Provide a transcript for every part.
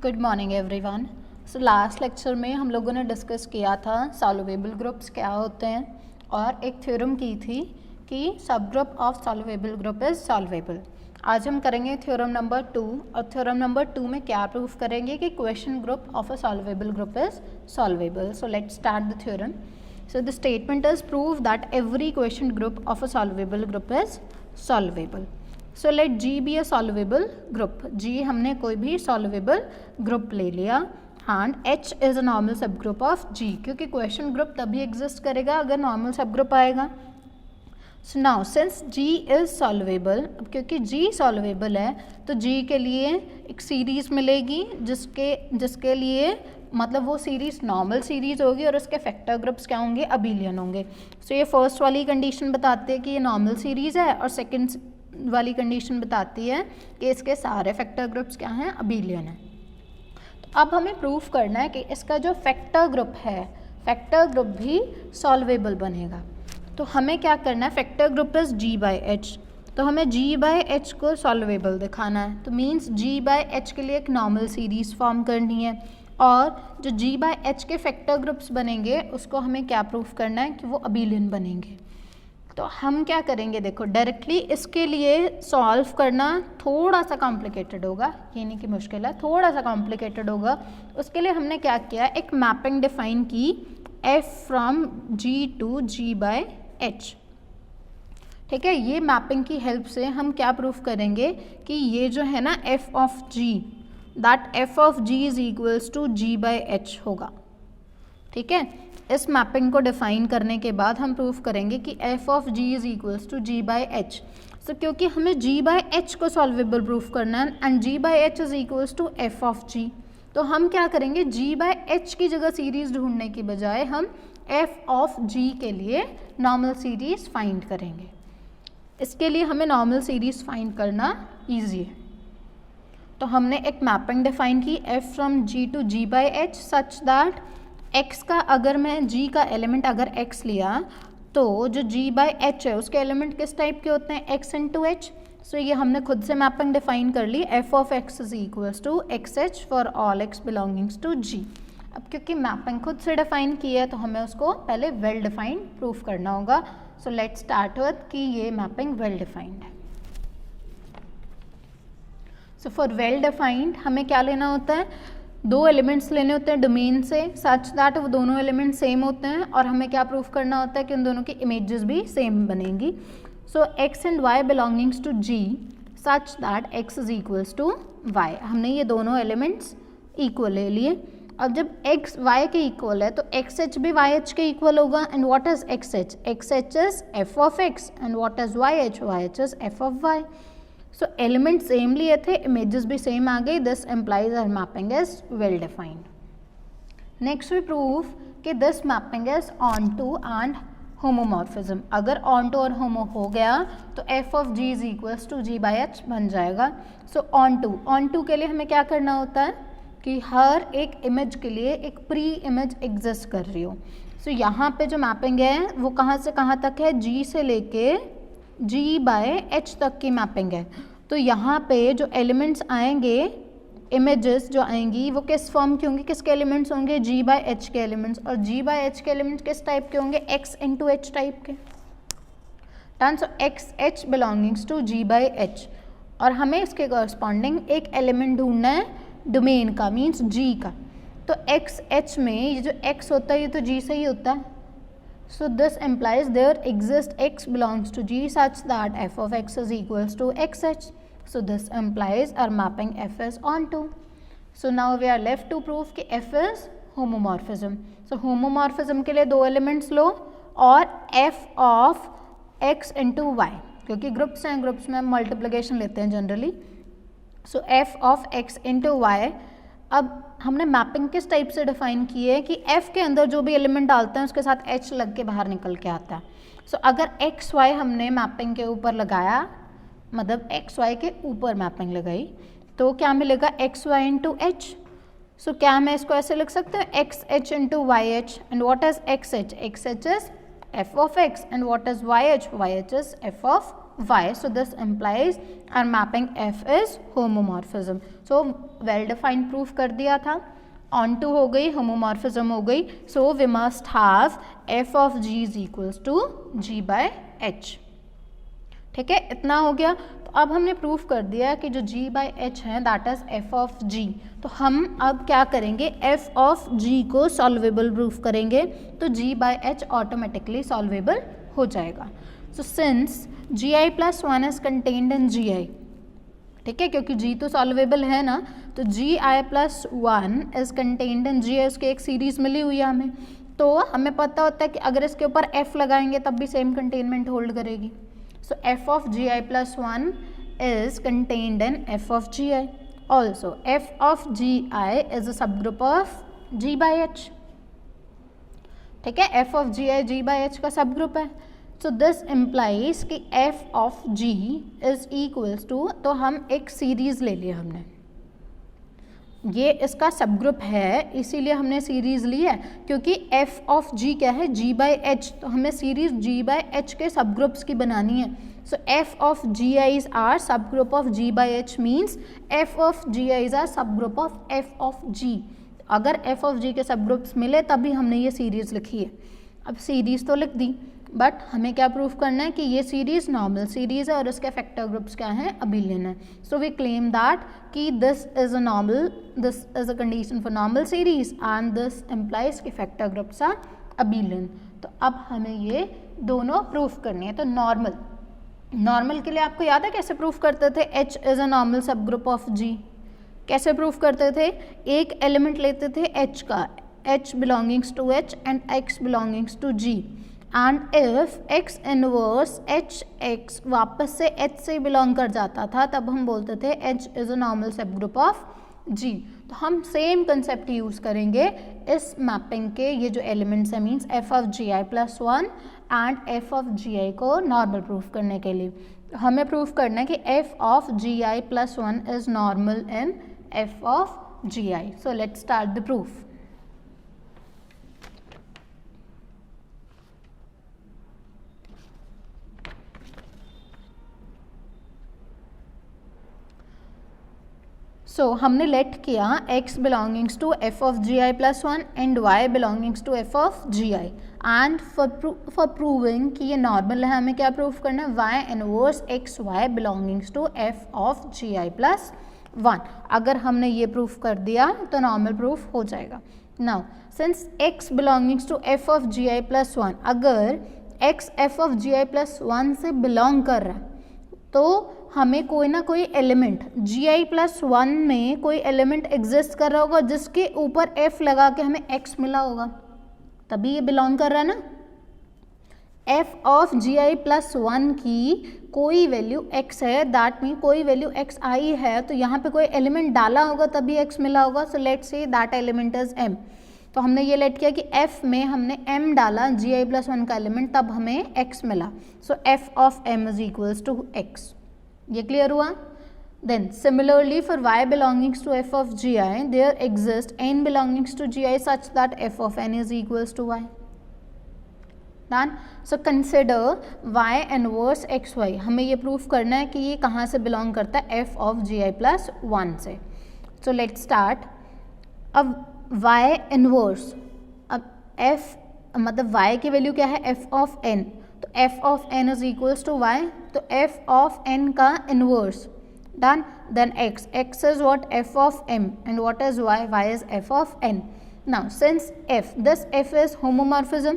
Good morning everyone. So last lecture में हम लोगों ने डिस्कस किया था सॉल्युबल ग्रुप्स क्या होते हैं और एक थ्योरम की थी कि सब group of soluble group is solvable. आज हम करेंगे थ्योरम नंबर 2 और थ्योरम नंबर 2 में क्या प्रूफ करेंगे कि quotient group of a solvable group is solvable. So let's start the theorem. So the statement is prove that every quotient group of a solvable group is solvable. So let G be a solvable group. G हमने कोई भी solvable group ले लिया and H is a normal subgroup of G क्योंकि quotient group तभी exist करेगा अगर normal subgroup आएगा. So now since G is solvable, अब क्योंकि G solvable है तो G के लिए एक सीरीज मिलेगी जिसके लिए मतलब वो सीरीज नॉर्मल सीरीज होगी और उसके फैक्टर ग्रुप्स क्या होंगे, अबिलियन होंगे. सो ये फर्स्ट वाली कंडीशन बताती है कि ये नॉर्मल सीरीज है और सेकंड वाली कंडीशन बताती है कि इसके सारे फैक्टर ग्रुप्स क्या हैं, अबिलियन है. तो अब हमें प्रूफ करना है कि इसका जो फैक्टर ग्रुप है, फैक्टर ग्रुप भी सॉल्वेबल बनेगा. तो हमें क्या करना है, factor group is G by H. तो हमें G बाई H को सॉल्वेबल दिखाना है. तो मीन्स G बाई H के लिए एक नॉर्मल सीरीज फॉर्म करनी है और जो G बाई H के फैक्टर ग्रुप्स बनेंगे उसको हमें क्या प्रूफ करना है कि वो अबिलियन बनेंगे. तो हम क्या करेंगे, देखो डायरेक्टली इसके लिए सॉल्व करना थोड़ा सा कॉम्प्लिकेटेड होगा, ये नहीं कि मुश्किल है, थोड़ा सा कॉम्प्लिकेटेड होगा. उसके लिए हमने क्या किया, एक मैपिंग डिफाइन की F from G to G by H. ठीक है, ये मैपिंग की हेल्प से हम क्या प्रूफ करेंगे कि ये जो है ना F of G, that F of G is equals to G by H होगा. ठीक है, इस मैपिंग को डिफाइन करने के बाद हम प्रूफ करेंगे कि F of G is equals to G by H. So क्योंकि हमें G बाई H को सॉल्वेबल प्रूफ करना है and G by H is equals to F of G, तो हम क्या करेंगे, G बाई H की जगह सीरीज ढूंढने की बजाय हम F ऑफ G के लिए नॉर्मल सीरीज फाइंड करेंगे. इसके लिए हमें नॉर्मल सीरीज फाइंड करना ईजी है. तो हमने एक मैपिंग डिफाइन की F from G to G by H that that X का, अगर मैं G का एलिमेंट अगर X लिया तो जो G बाई H है उसके एलिमेंट किस टाइप के होते हैं, X इंटू H. सो ये हमने खुद से मैपिंग डिफाइन कर ली, F of X is equals to XH for all X belongings to G. अब क्योंकि मैपिंग खुद से डिफाइन की है तो हमें उसको पहले वेल डिफाइंड प्रूफ करना होगा. सो लेट्स स्टार्ट विद कि ये मैपिंग वेल डिफाइंड है. सो फॉर वेल डिफाइंड हमें क्या लेना होता है, दो एलिमेंट्स लेने होते हैं डोमेन से सच दैट वो दोनों एलिमेंट सेम होते हैं और हमें क्या प्रूफ करना होता है कि उन दोनों की इमेजेस भी सेम बनेंगी. So x and y belongings to G such that x is equals to y. हमने ये दोनों एलिमेंट्स इक्वल ले लिए. अब जब x y के इक्वल है तो xh भी yh के इक्वल होगा. And what is xh, xh is f of x and what is yh, yh is f of y. So element same लिए थे, इमेजेस भी सेम आ गई. This implies our mapping is well defined. Next we prove कि this mapping is onto and एंड होमोमॉर्फिज्म. अगर onto टू और होमो हो गया तो F of G is equals to G by H बन जाएगा. सो ऑन टू के लिए हमें क्या करना होता है कि हर एक इमेज के लिए एक प्री इमेज एग्जिस्ट कर रही हो. सो यहाँ पे जो मैपिंग है वो कहाँ से कहाँ तक है, G से लेके G बाय H तक की मैपिंग है. तो यहाँ पे जो एलिमेंट्स आएंगे, इमेजेस जो आएंगी वो किस फॉर्म की होंगी, किसके एलिमेंट्स होंगे, G बाय H के एलिमेंट्स. और G बाय H के एलिमेंट्स किस टाइप के होंगे, X इंटू H टाइप के. Done. So XH belongings to G by H और हमें इसके कॉरस्पॉन्डिंग एक एलिमेंट ढूंढना है डोमेन का, मीन्स G का. तो XH में ये जो X होता है ये तो G से ही होता है. So this implies there exists X belongs to G such that F of X is equals to XH. So this implies our mapping F is onto. So now we are left to prove कि F is homomorphism. So homomorphism के लिए दो elements लो और F of X into Y, क्योंकि groups हैं, groups में हम multiplication लेते हैं generally. So F of X into Y. अब हमने मैपिंग किस टाइप से डिफाइन की है कि F के अंदर जो भी एलिमेंट डालते हैं उसके साथ H लग के बाहर निकल के आता है. सो अगर x y हमने मैपिंग के ऊपर लगाया, मतलब x y के ऊपर मैपिंग लगाई, तो क्या मिलेगा, x y इंटू H. सो क्या मैं इसको ऐसे लिख सकते हैं, x h into y h. And what is x h, x h is f of x and what is y h, y h is f of y. So this implies our mapping F is homomorphism. So well defined proof कर दिया था, on to हो गई, homomorphism हो गई. So we must have f of g is equals to g by h. ठीक है, इतना हो गया. तो अब हमने प्रूफ कर दिया कि जो g by h है that is f of g. तो हम अब क्या करेंगे, f of g को सॉल्वेबल प्रूफ करेंगे, तो g by h automatically solvable हो जाएगा. So since gi plus 1 is contained in gi, ठीक है, क्योंकि g तो सॉल्वेबल है ना, तो gi plus 1 is contained in gi, उसकी एक सीरीज मिली हुई है हमें. तो हमें पता होता है कि अगर इसके ऊपर f लगाएंगे तब भी सेम कंटेनमेंट होल्ड करेगी. So f of gi plus 1 is contained in f of gi. Also f of gi is a subgroup of g by h. ठीक है, f of gi g by h का subgroup है. So this implies कि f of g is equals to, तो हम एक series ले लिया हमने, ये इसका सबग्रुप है इसीलिए हमने सीरीज ली है, क्योंकि f ऑफ g क्या है, g बाई h, तो हमें सीरीज g बाई h के सबग्रुप्स की बनानी है. So f of gi is are subgroup of g by h means f of gi is are subgroup of f of g. अगर f of g के सबग्रुप्स मिले तभी हमने ये सीरीज लिखी है. अब सीरीज तो लिख दी, बट हमें क्या प्रूफ करना है कि ये सीरीज नॉर्मल सीरीज है और इसके फैक्टर ग्रुप्स क्या हैं, अबिलियन है. सो वी क्लेम दैट कि this is a normal, this is a condition for normal series and this implies कि फैक्टर ग्रुप्स आर अबिलियन. तो अब हमें ये दोनों प्रूफ करनी है. तो नॉर्मल के लिए आपको याद है कैसे प्रूफ करते थे, h इज अ नॉर्मल सब ग्रुप ऑफ g. कैसे प्रूफ करते थे, एक एलिमेंट लेते थे h का, h belongings to h and x belongings to g. And if x inverse h x वापस से h से बिलोंग कर जाता था तब हम बोलते थे h इज अ नॉर्मल सब ग्रुप ऑफ g. तो हम सेम कंसेप्ट यूज़ करेंगे इस मैपिंग के, ये जो एलिमेंट्स है means f of gi plus 1 and f of gi को नॉर्मल प्रूफ करने के लिए. तो हमें प्रूफ करना है कि f of gi plus 1 is normal in f of gi. So let's start the proof. So हमने लेट किया x belongings to f of gi plus 1 and y belongings to f of gi. And for proving कि ये normal है हमें क्या proof करना है, y inverse x y belongings to f of gi plus 1. अगर हमने ये प्रूफ कर दिया तो नॉर्मल प्रूफ हो जाएगा. Now since x belongings to f of gi plus 1, अगर x f of gi plus 1 से बिलोंग कर रहा है तो हमें कोई ना कोई एलिमेंट gi प्लस 1 में कोई एलिमेंट एग्जिस्ट कर रहा होगा जिसके ऊपर f लगा के हमें x मिला होगा, तभी ये बिलोंग कर रहा है ना. f ऑफ gi प्लस 1 की कोई वैल्यू x है, दैट मीन कोई वैल्यू x आई है, तो यहाँ पे कोई एलिमेंट डाला होगा तभी x मिला होगा. So let's say that element is m. तो हमने ये लेट किया कि f में हमने m डाला gi प्लस 1 का एलिमेंट, तब हमें x मिला. So f of m is equals to x. ये क्लियर हुआ. Then similarly for y belongings to f of gi there exist n belongings to gi such that f of n is equals to y. Done. So consider y inverse xy. हमें ये proof करना है कि ये कहाँ से belong करता है, f ऑफ gi प्लस 1 से. So let's start. अब y इनवर्स, अब f मतलब y की वैल्यू क्या है, f ऑफ n, तो f of n is equals to y, तो f ऑफ n का inverse. Done. Then x is what, f of m, and what is y is f of n. Now since f this f is homomorphism,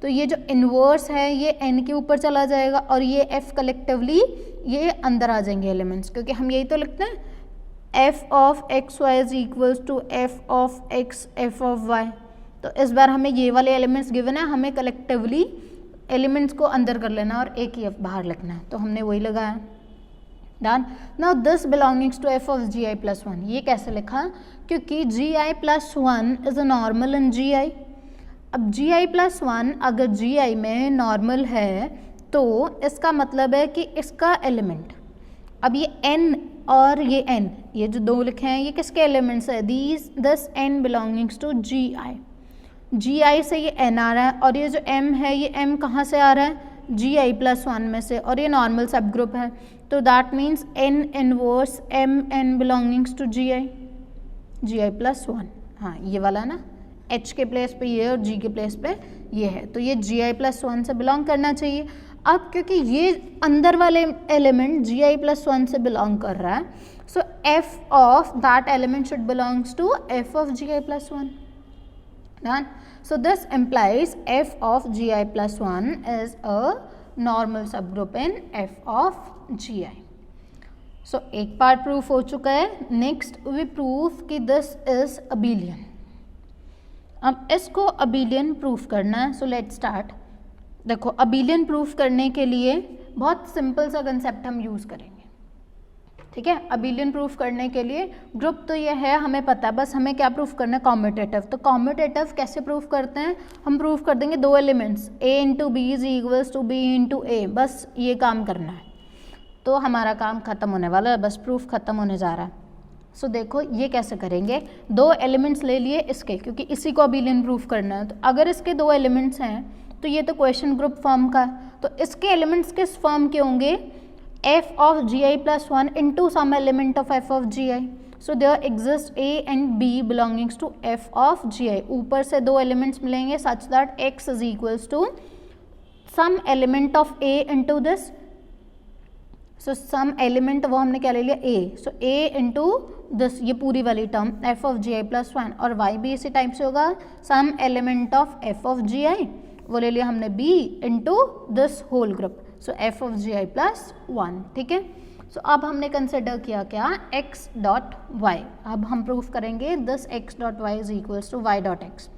तो ये जो inverse है ये n के ऊपर चला जाएगा और ये f कलेक्टिवली ये अंदर आ जाएंगे एलिमेंट्स, क्योंकि हम यही तो लिखते हैं f of x y is equals to f of x f of y. तो इस बार हमें ये वाले एलिमेंट्स गिवन है, हमें कलेक्टिवली एलिमेंट्स को अंदर कर लेना और एक ही f बाहर लिखना है, तो हमने वही लगाया. Done. Now this belongings to f of gi plus 1. ये कैसे लिखा, क्योंकि gi plus 1 is a normal in gi. अब gi प्लस 1 अगर gi में नॉर्मल है तो इसका मतलब है कि इसका एलिमेंट, अब ये n और ये n, ये जो दो लिखे हैं ये किसके एलिमेंट्स है, this n belongings to gi. gi से ये n आ रहा है और ये जो m है ये m कहाँ से आ रहा है, जी आई प्लस वन में से और ये नॉर्मल सब ग्रुप है, तो that means n inverse m n belongings to ji I plus one. हाँ ये वाला ना, एच के प्लेस पे ये और जी के प्लेस पे ये है, तो ये जी आई प्लस वन से बिलोंग करना चाहिए। अब क्योंकि ये अंदर वाले एलिमेंट जी आई प्लस वन से बिलोंग कर रहा है, so F of that element should belongs to F of ji I plus one. Done. So this implies f of gi plus 1 is a normal subgroup in f of gi. So एक part proof हो चुका है। Next we proof कि this is abelian. अब इसको abelian proof करना है, सो let's start. देखो अबिलियन प्रूफ करने के लिए बहुत सिंपल सा कंसेप्ट हम यूज़ करेंगे, ठीक है। अबिलियन प्रूफ करने के लिए ग्रुप तो ये है हमें पता है, बस हमें क्या प्रूफ करना है, कॉम्यूटेटिव। तो कॉम्यूटेटिव कैसे प्रूफ करते हैं, हम प्रूफ कर देंगे दो elements a into B is equals to B into A, बस ये काम करना है तो हमारा काम खत्म होने वाला है, बस प्रूफ खत्म होने जा रहा है। सो देखो ये कैसे करेंगे, दो एलिमेंट्स ले लिए इसके, क्योंकि इसी को अबिलियन प्रूफ करना है। तो अगर इसके दो एलिमेंट्स हैं तो ये तो क्वेश्चन ग्रुप फॉर्म का है, तो इसके एलिमेंट्स किस फॉर्म के होंगे, f of gi plus 1 into some element of f of gi. So there exists a and b belongings to f of gi. ऊपर से दो एलिमेंट्स मिलेंगे such that x is equals to some element of a into this. So some element वो हमने क्या ले लिया a. So a into this, ये पूरी वाली term f of gi plus 1, और y भी इसी टाइप से होगा some element of f of gi, वो ले लिया हमने b into this whole group. So F of ji I plus one, ठीक है। सो अब हमने कंसिडर किया क्या, एक्स डॉट वाई। अब हम प्रूफ करेंगे this x dot y is equals to y dot x.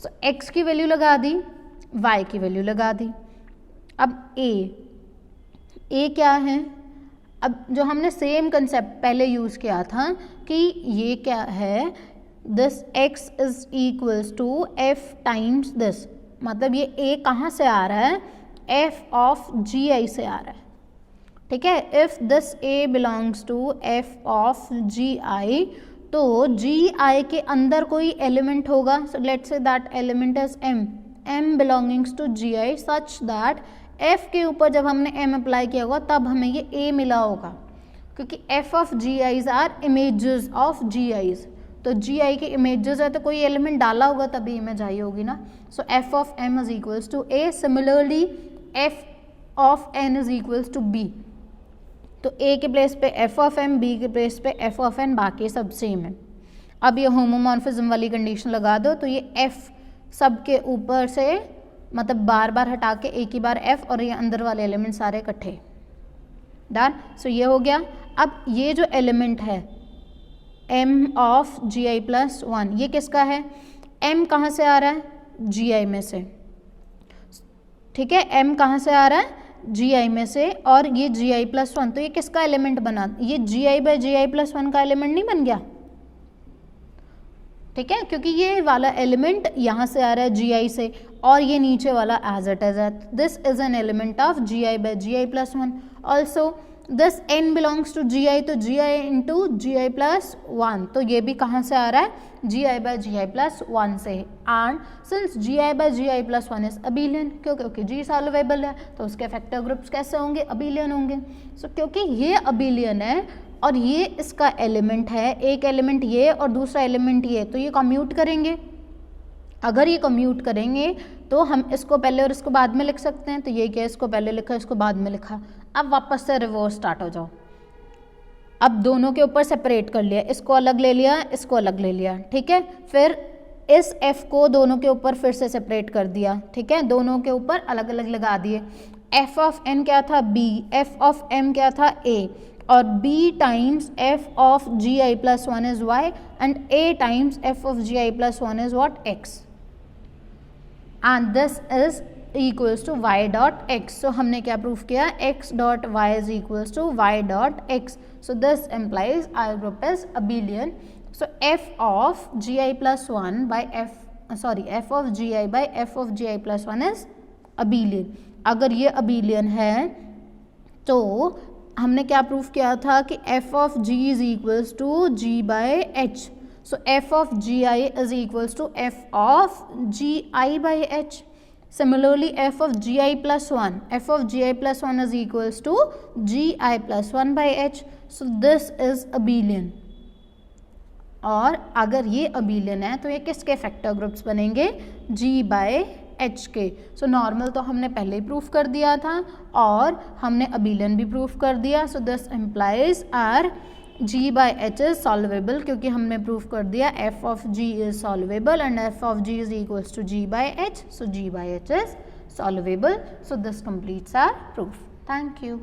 So x की वैल्यू लगा दी, वाई की वैल्यू लगा दी। अब ए क्या है, अब जो हमने सेम कंसेप्ट पहले यूज़ किया था कि ये क्या है, this x is equals to f times this, मतलब ये ए कहाँ से आ रहा है, f ऑफ जी आई से आ रहा है, ठीक है। If this a belongs to f of ji I, तो जी आई के अंदर कोई एलिमेंट होगा, so let's say that element is m belongings to ji I such that f के ऊपर जब हमने m अप्लाई किया होगा तब हमें ये a मिला होगा, क्योंकि f of g i's are images of g i's, तो जी आई के इमेजेस है तो कोई एलिमेंट डाला होगा तभी इमेज आई होगी ना। So f of m is equals to a, similarly f of n is equals to b, तो a के प्लेस पे f ऑफ m, b के प्लेस पे f ऑफ n, बाकी सब सेम है। अब ये होमोमॉर्फिज्म वाली कंडीशन लगा दो तो ये f सब के ऊपर से मतलब बार बार हटा के एक ही बार f, और ये अंदर वाले एलिमेंट सारे इकट्ठे, डन। सो ये हो गया। अब ये जो एलिमेंट है m of ji I plus one, ये किसका है, m कहाँ से आ रहा है, जी आई में से, ठीक है। m कहाँ से आ रहा है, जी आई में से, और ये जी आई प्लस वन, तो ये किसका एलिमेंट बना, ये G I by G I plus one का एलिमेंट नहीं बन गया, ठीक है, क्योंकि ये वाला एलिमेंट यहाँ से आ रहा है जी आई से, और ये नीचे वाला एज इट इज है, this is an element of ji I by G I plus one. Also this n belongs to ji I, तो जी I into G I plus one, तो ये भी कहाँ से आ रहा है, G I by G I plus one से। And since G I by G I plus one is abelian, क्योंकि जी सॉल्वेबल है तो उसके फैक्टर ग्रुप्स कैसे होंगे, अबिलियन होंगे। सो क्योंकि ये अबिलियन है और ये इसका एलिमेंट है, एक एलिमेंट ये और दूसरा एलिमेंट ये, तो ये कम्यूट करेंगे। अगर ये कम्यूट करेंगे तो हम इसको पहले और इसको बाद में लिख सकते हैं, तो ये क्या, इसको पहले लिखा इसको बाद में लिखा। अब वापस से रिवर्स स्टार्ट हो जाओ, अब दोनों के ऊपर सेपरेट कर लिया, इसको अलग ले लिया, इसको अलग ले लिया, ठीक है। फिर इस f को दोनों के ऊपर फिर से सेपरेट कर दिया, ठीक है, दोनों के ऊपर अलग अलग लगा दिए। f ऑफ n क्या था, b, f ऑफ m क्या था, a, और b times f of ji I plus one is y and a times f of ji I plus one is what, x, and this is equals to y dot x। So हमने क्या proof किया, x dot y is equals to y dot x। So this implies our group is abelian. So f of ji I plus one by f of ji I by f of ji I plus one is abelian. अगर ये abelian है तो हमने क्या proof किया था कि f of g is equals to g by h। So f of ji i is equals to f of ji I by h। Similarly, f of gi plus 1, f of gi plus 1 is equals to gi plus 1 by h. So this is abelian. और अगर ये abelian है तो ये किसके factor groups बनेंगे? g by h के. So normal तो हमने पहले ही प्रूफ कर दिया था और हमने abelian भी प्रूफ कर दिया. So this implies are g by h is solvable, क्योंकि हमने प्रूफ कर दिया f of g is solvable and f of g is equals to g by h. So g by h is solvable. So this completes our proof. Thank you.